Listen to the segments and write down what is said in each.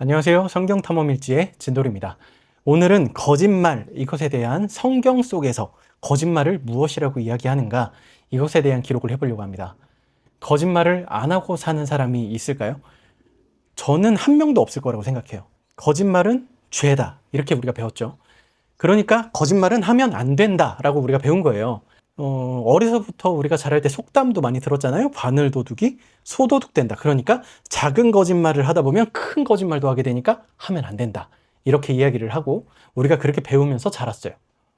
안녕하세요. 성경탐험일지의 진돌입니다. 오늘은 거짓말, 이것에 대한 성경 속에서 거짓말을 무엇이라고 이야기하는가, 이것에 대한 기록을 해보려고 합니다. 거짓말을 안 하고 사는 사람이 있을까요? 저는 한 명도 없을 거라고 생각해요. 거짓말은 죄다, 이렇게 우리가 배웠죠. 그러니까 거짓말은 하면 안 된다라고 우리가 배운 거예요. 어려서부터 우리가 자랄 때 속담도 많이 들었잖아요. 바늘 도둑이 소도둑 된다. 그러니까 작은 거짓말을 하다 보면 큰 거짓말도 하게 되니까 하면 안 된다. 이렇게 이야기를 하고 우리가 그렇게 배우면서 자랐어요.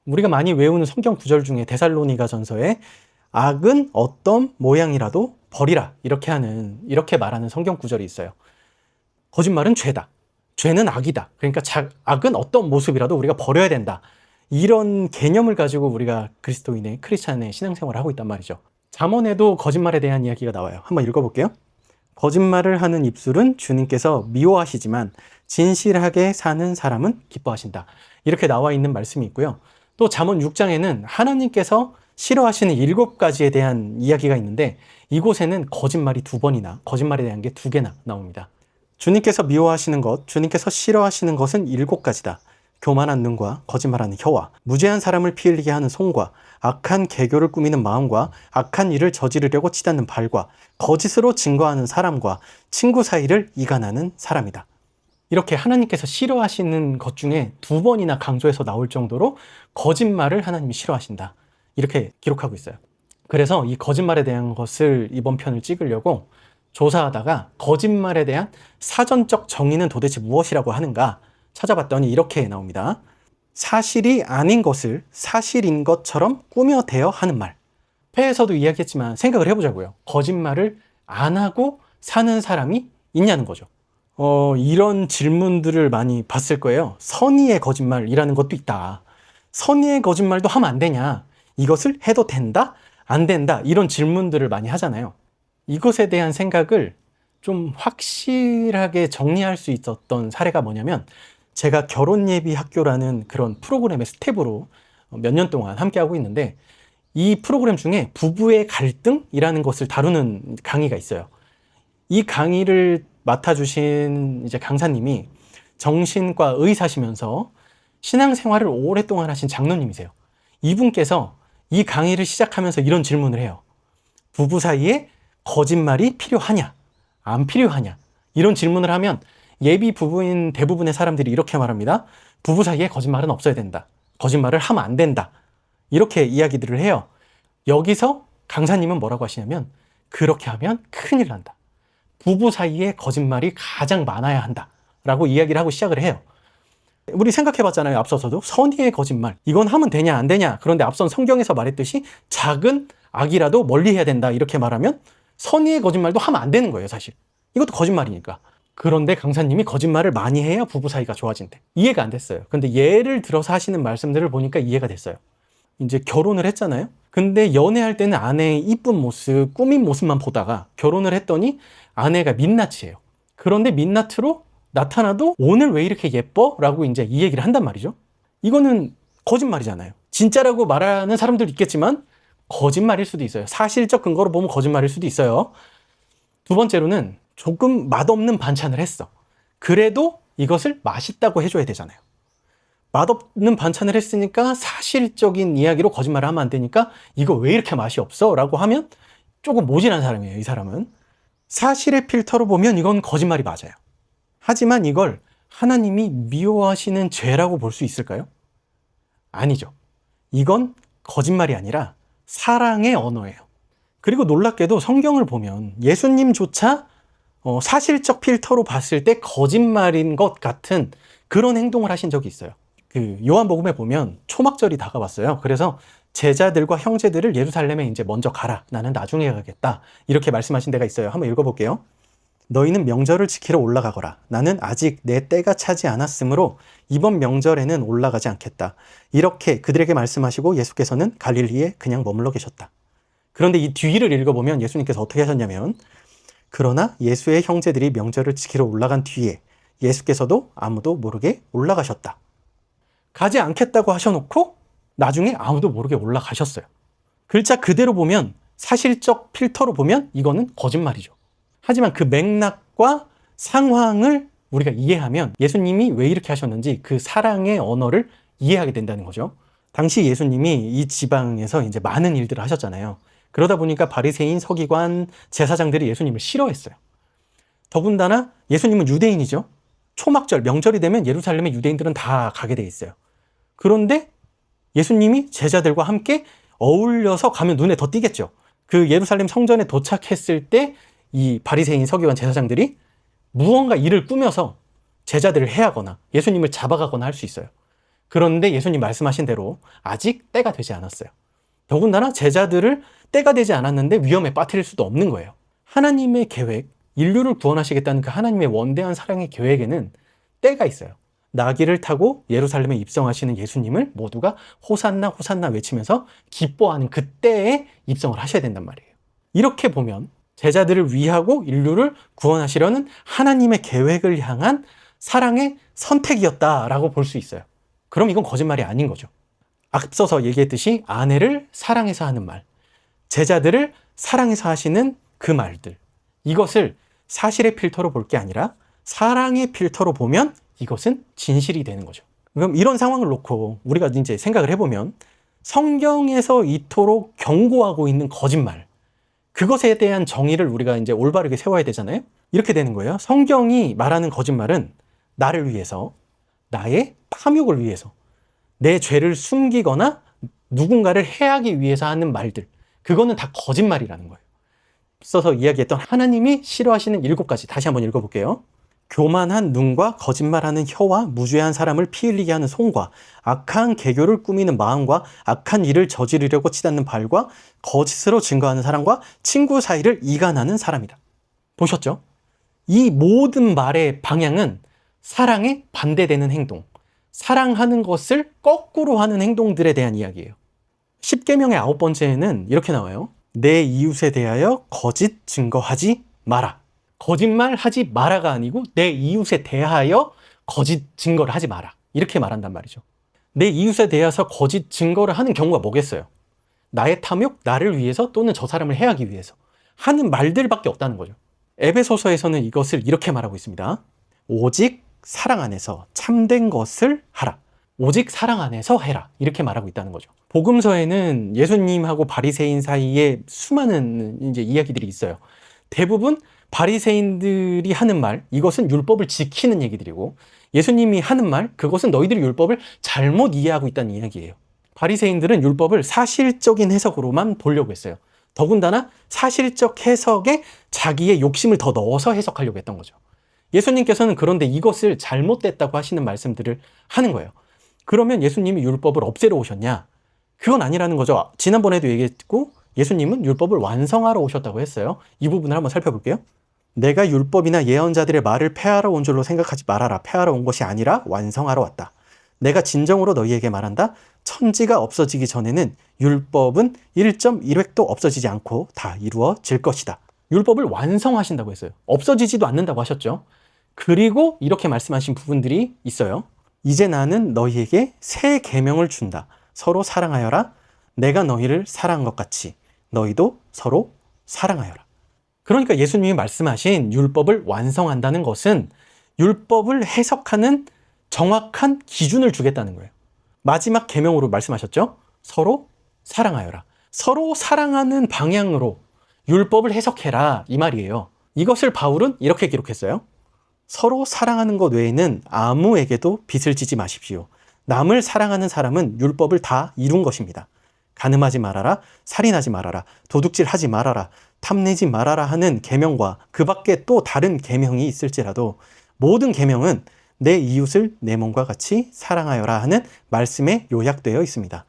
우리가 많이 외우는 성경 구절 중에 데살로니가 전서에 악은 어떤 모양이라도 버리라. 이렇게 말하는 성경 구절이 있어요. 거짓말은 죄다. 죄는 악이다. 그러니까 악은 어떤 모습이라도 우리가 버려야 된다. 이런 개념을 가지고 우리가 크리스찬의 신앙생활을 하고 있단 말이죠. 잠언에도 거짓말에 대한 이야기가 나와요. 한번 읽어볼게요. 거짓말을 하는 입술은 주님께서 미워하시지만 진실하게 사는 사람은 기뻐하신다. 이렇게 나와 있는 말씀이 있고요. 또 잠언 6장에는 하나님께서 싫어하시는 7가지에 대한 이야기가 있는데 이곳에는 거짓말이 2번이나 거짓말에 대한 게 2개나 나옵니다. 주님께서 미워하시는 것, 주님께서 싫어하시는 것은 7가지다. 교만한 눈과 거짓말하는 혀와 무죄한 사람을 피 흘리게 하는 손과 악한 계교를 꾸미는 마음과 악한 일을 저지르려고 치닫는 발과 거짓으로 증거하는 사람과 친구 사이를 이간하는 사람이다. 이렇게 하나님께서 싫어하시는 것 중에 2번이나 강조해서 나올 정도로 거짓말을 하나님이 싫어하신다. 이렇게 기록하고 있어요. 그래서 이 거짓말에 대한 것을 이번 편을 찍으려고 조사하다가 거짓말에 대한 사전적 정의는 도대체 무엇이라고 하는가 찾아봤더니 이렇게 나옵니다. 사실이 아닌 것을 사실인 것처럼 꾸며 대어 하는 말. 회에서도 이야기했지만 생각을 해보자고요. 거짓말을 안 하고 사는 사람이 있냐는 거죠. 이런 질문들을 많이 봤을 거예요. 선의의 거짓말이라는 것도 있다. 선의의 거짓말도 하면 안 되냐? 이것을 해도 된다? 안 된다? 이런 질문들을 많이 하잖아요. 이것에 대한 생각을 좀 확실하게 정리할 수 있었던 사례가 뭐냐면 제가 결혼예비학교라는 그런 프로그램의 스텝으로 몇 년 동안 함께하고 있는데 이 프로그램 중에 부부의 갈등이라는 것을 다루는 강의가 있어요. 이 강의를 맡아주신 이제 강사님이 정신과 의사시면서 신앙생활을 오랫동안 하신 장로님이세요. 이분께서 이 강의를 시작하면서 이런 질문을 해요. 부부 사이에 거짓말이 필요하냐? 안 필요하냐? 이런 질문을 하면 예비 부부인 대부분의 사람들이 이렇게 말합니다. 부부 사이에 거짓말은 없어야 된다. 거짓말을 하면 안 된다. 이렇게 이야기들을 해요. 여기서 강사님은 뭐라고 하시냐면 그렇게 하면 큰일 난다. 부부 사이에 거짓말이 가장 많아야 한다. 라고 이야기를 하고 시작을 해요. 우리 생각해봤잖아요. 앞서서도 선의의 거짓말. 이건 하면 되냐 안 되냐. 그런데 앞선 성경에서 말했듯이 작은 악이라도 멀리해야 된다. 이렇게 말하면 선의의 거짓말도 하면 안 되는 거예요. 사실. 이것도 거짓말이니까. 그런데 강사님이 거짓말을 많이 해야 부부 사이가 좋아진대. 이해가 안 됐어요. 근데 예를 들어서 하시는 말씀들을 보니까 이해가 됐어요. 이제 결혼을 했잖아요. 근데 연애할 때는 아내의 이쁜 모습, 꾸민 모습만 보다가 결혼을 했더니 아내가 민낯이에요. 그런데 민낯으로 나타나도 오늘 왜 이렇게 예뻐? 라고 이제 이 얘기를 한단 말이죠. 이거는 거짓말이잖아요. 진짜라고 말하는 사람들도 있겠지만 거짓말일 수도 있어요. 사실적 근거로 보면 거짓말일 수도 있어요. 2번째로는 조금 맛없는 반찬을 했어. 그래도 이것을 맛있다고 해줘야 되잖아요. 맛없는 반찬을 했으니까 사실적인 이야기로 거짓말을 하면 안 되니까 이거 왜 이렇게 맛이 없어? 라고 하면 조금 모질한 사람이에요. 이 사람은. 사실의 필터로 보면 이건 거짓말이 맞아요. 하지만 이걸 하나님이 미워하시는 죄라고 볼 수 있을까요? 아니죠. 이건 거짓말이 아니라 사랑의 언어예요. 그리고 놀랍게도 성경을 보면 예수님조차 사실적 필터로 봤을 때 거짓말인 것 같은 그런 행동을 하신 적이 있어요. 그 요한복음에 보면 초막절이 다가왔어요. 그래서 제자들과 형제들을 예루살렘에 이제 먼저 가라. 나는 나중에 가겠다. 이렇게 말씀하신 데가 있어요. 한번 읽어볼게요. 너희는 명절을 지키러 올라가거라. 나는 아직 내 때가 차지 않았으므로 이번 명절에는 올라가지 않겠다. 이렇게 그들에게 말씀하시고 예수께서는 갈릴리에 그냥 머물러 계셨다. 그런데 이 뒤를 읽어보면 예수님께서 어떻게 하셨냐면 그러나 예수의 형제들이 명절을 지키러 올라간 뒤에 예수께서도 아무도 모르게 올라가셨다. 가지 않겠다고 하셔놓고 나중에 아무도 모르게 올라가셨어요. 글자 그대로 보면 사실적 필터로 보면 이거는 거짓말이죠. 하지만 그 맥락과 상황을 우리가 이해하면 예수님이 왜 이렇게 하셨는지 그 사랑의 언어를 이해하게 된다는 거죠. 당시 예수님이 이 지방에서 이제 많은 일들을 하셨잖아요. 그러다 보니까 바리새인, 서기관, 제사장들이 예수님을 싫어했어요. 더군다나 예수님은 유대인이죠. 초막절, 명절이 되면 예루살렘에 유대인들은 다 가게 돼 있어요. 그런데 예수님이 제자들과 함께 어울려서 가면 눈에 더 띄겠죠. 그 예루살렘 성전에 도착했을 때 이 바리새인, 서기관, 제사장들이 무언가 일을 꾸며서 제자들을 해하거나 예수님을 잡아가거나 할 수 있어요. 그런데 예수님 말씀하신 대로 아직 때가 되지 않았어요. 더군다나 제자들을 때가 되지 않았는데 위험에 빠뜨릴 수도 없는 거예요. 하나님의 계획, 인류를 구원하시겠다는 그 하나님의 원대한 사랑의 계획에는 때가 있어요. 나귀를 타고 예루살렘에 입성하시는 예수님을 모두가 호산나 호산나 외치면서 기뻐하는 그때에 입성을 하셔야 된단 말이에요. 이렇게 보면 제자들을 위하고 인류를 구원하시려는 하나님의 계획을 향한 사랑의 선택이었다라고 볼 수 있어요. 그럼 이건 거짓말이 아닌 거죠. 앞서서 얘기했듯이 아내를 사랑해서 하는 말, 제자들을 사랑해서 하시는 그 말들, 이것을 사실의 필터로 볼 게 아니라 사랑의 필터로 보면 이것은 진실이 되는 거죠. 그럼 이런 상황을 놓고 우리가 이제 생각을 해보면 성경에서 이토록 경고하고 있는 거짓말, 그것에 대한 정의를 우리가 이제 올바르게 세워야 되잖아요. 이렇게 되는 거예요. 성경이 말하는 거짓말은 나를 위해서, 나의 탐욕을 위해서, 내 죄를 숨기거나 누군가를 해하기 위해서 하는 말들, 그거는 다 거짓말이라는 거예요. 앞서서 이야기했던 하나님이 싫어하시는 7가지 다시 한번 읽어볼게요. 교만한 눈과 거짓말하는 혀와 무죄한 사람을 피 흘리게 하는 손과 악한 계교를 꾸미는 마음과 악한 일을 저지르려고 치닫는 발과 거짓으로 증거하는 사람과 친구 사이를 이간하는 사람이다. 보셨죠? 이 모든 말의 방향은 사랑에 반대되는 행동, 사랑하는 것을 거꾸로 하는 행동들에 대한 이야기예요. 10계명의 9번째에는 이렇게 나와요. 내 이웃에 대하여 거짓 증거하지 마라. 거짓말하지 마라가 아니고 내 이웃에 대하여 거짓 증거를 하지 마라. 이렇게 말한단 말이죠. 내 이웃에 대해서 거짓 증거를 하는 경우가 뭐겠어요? 나의 탐욕, 나를 위해서 또는 저 사람을 해하기 위해서 하는 말들밖에 없다는 거죠. 에베소서에서는 이것을 이렇게 말하고 있습니다. 오직 사랑 안에서 참된 것을 하라. 오직 사랑 안에서 해라. 이렇게 말하고 있다는 거죠. 복음서에는 예수님하고 바리새인 사이에 수많은 이제 이야기들이 있어요. 대부분 바리새인들이 하는 말, 이것은 율법을 지키는 얘기들이고 예수님이 하는 말, 그것은 너희들이 율법을 잘못 이해하고 있다는 이야기예요. 바리새인들은 율법을 사실적인 해석으로만 보려고 했어요. 더군다나 사실적 해석에 자기의 욕심을 더 넣어서 해석하려고 했던 거죠. 예수님께서는 그런데 이것을 잘못됐다고 하시는 말씀들을 하는 거예요. 그러면 예수님이 율법을 없애러 오셨냐? 그건 아니라는 거죠. 지난번에도 얘기했고 예수님은 율법을 완성하러 오셨다고 했어요. 이 부분을 한번 살펴볼게요. 내가 율법이나 예언자들의 말을 폐하러 온 줄로 생각하지 말아라. 폐하러 온 것이 아니라 완성하러 왔다. 내가 진정으로 너희에게 말한다. 천지가 없어지기 전에는 율법은 1.1획도 없어지지 않고 다 이루어질 것이다. 율법을 완성하신다고 했어요. 없어지지도 않는다고 하셨죠. 그리고 이렇게 말씀하신 부분들이 있어요. 이제 나는 너희에게 새 계명을 준다. 서로 사랑하여라. 내가 너희를 사랑한 것 같이 너희도 서로 사랑하여라. 그러니까 예수님이 말씀하신 율법을 완성한다는 것은 율법을 해석하는 정확한 기준을 주겠다는 거예요. 마지막 계명으로 말씀하셨죠? 서로 사랑하여라. 서로 사랑하는 방향으로 율법을 해석해라 이 말이에요. 이것을 바울은 이렇게 기록했어요. 서로 사랑하는 것 외에는 아무에게도 빚을 지지 마십시오. 남을 사랑하는 사람은 율법을 다 이룬 것입니다. 간음하지 말아라, 살인하지 말아라, 도둑질하지 말아라, 탐내지 말아라 하는 계명과 그 밖에 또 다른 계명이 있을지라도 모든 계명은 내 이웃을 내 몸과 같이 사랑하여라 하는 말씀에 요약되어 있습니다.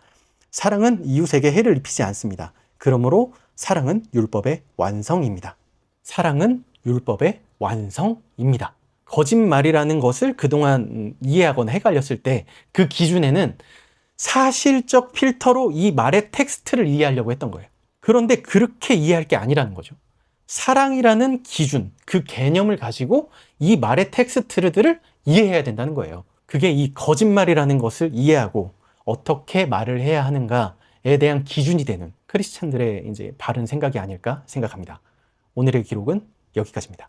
사랑은 이웃에게 해를 입히지 않습니다. 그러므로 사랑은 율법의 완성입니다. 사랑은 율법의 완성입니다. 거짓말이라는 것을 그동안 이해하거나 헷갈렸을 때 그 기준에는 사실적 필터로 이 말의 텍스트를 이해하려고 했던 거예요. 그런데 그렇게 이해할 게 아니라는 거죠. 사랑이라는 기준, 그 개념을 가지고 이 말의 텍스트들을 이해해야 된다는 거예요. 그게 이 거짓말이라는 것을 이해하고 어떻게 말을 해야 하는가에 대한 기준이 되는 크리스찬들의 이제 바른 생각이 아닐까 생각합니다. 오늘의 기록은 여기까지입니다.